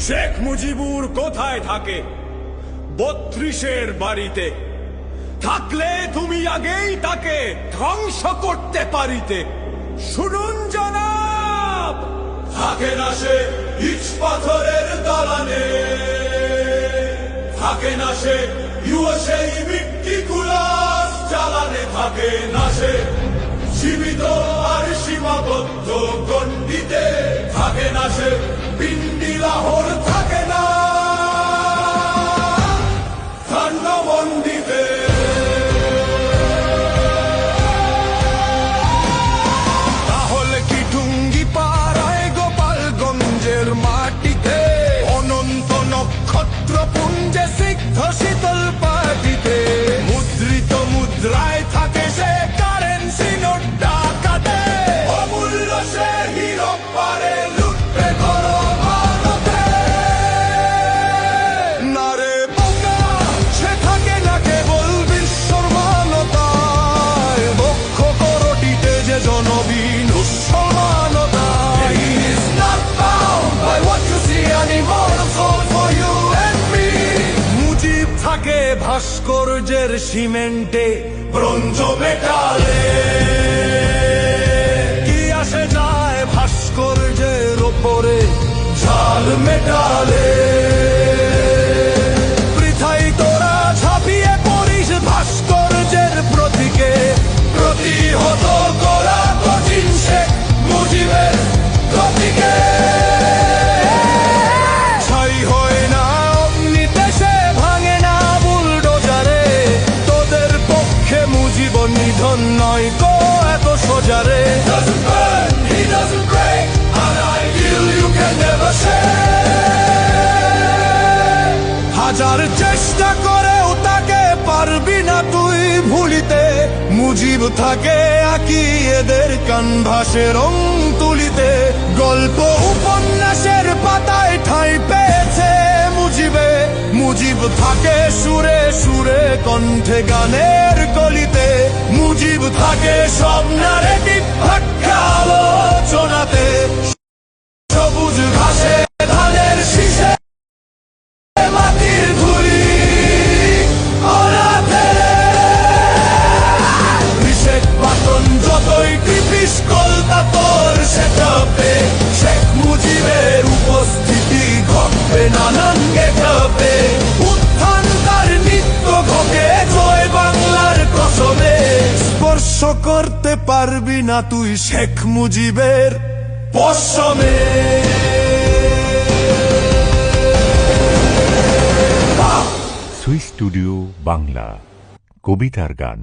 শেখ মুজিবুর কোথায় থাকে? ৩২-এর বাড়িতে। থাকলে তুমি আগেই তাকে ধ্বংস করতে পারিতে। শুনুন জনাব, থাকে না সে ইট পাথরের দালানে, থাকে না সে সেই মিট্টি কুলাস জ্বালানে, থাকে না সে সীমিত আর সীমাবদ্ধ গণ্ডিতে, থাকে না সে পিন্ডি লাহোর, থাকে না ধান্যমন্ডিতে। তাহলে কি টুঙ্গি পাড়ায় গোপালগঞ্জের মাটিতে, অনন্ত নক্ষত্র পুঞ্জে সিদ্ধ শীতল পাটিতে, মুদ্রিত মুদ্রায় থাকে সে কারেন্সি নোট ডাকাতে, অমূল্য সে হীরক পারে লুটবে করো ভারতে। নারে বোকা, সে থাকে না কেবল বিশ্বমানতায়, বক্ষ করটিতে যে জনবীন উৎসমানতায়। He is not bound by what you see anymore, soul for you and me. Mujib থাকে ভাস্কর্যের সিমেন্টে, ব্রোঞ্জ মেটালে, কি আসে যায় ভাস্কর্যের ওপরে ঝাল মেটালে। বৃথাই তোরা ঝাঁপিয়ে পড়িস ভাস্কর্যের প্রতীকে, প্রতিহত করা কঠিন শেখ মুজিবের প্রতীকে। ছাই হয় না অগ্নিতে, সে ভাঙে না বুলডোজারে, তোদের পক্ষে মুজিব নিধন নয় কো এত সোজারে। Doesn't burn, he doesn't break, an ideal you can never share. হাজার চেষ্টা করেও তাকে পারবি না তুই ভুলিতে, মুজিব থাকে আঁকি এদের কানভাসে রং তুলিতে। গল্প উপন্যাসের পাতায় ঠাঁই পেয়েছে মুজিবে, মুজিব থাকে সুরে সুরে কণ্ঠে গানের কলিতে, মুজিব থাকে সব নারেটিভ ভাগ্যা আলোচনাতে। সবুজ ঘাসে ধানের শীষে মাটির ধুলি অনাথে, শেখ পাতন যতই টিপিস কলতা তোর সেটাপে, শেখ মুজিবের উপস্থিতি ঘটবে নানান গেটাপে। উত্থান তার নিত্য ঘটে জয় বাংলার কসমে, স্পর্শ করতে পারবি না তুই শেখ মুজিবের পশমে। সুই স্টুডিও বাংলা, কবিতার গান।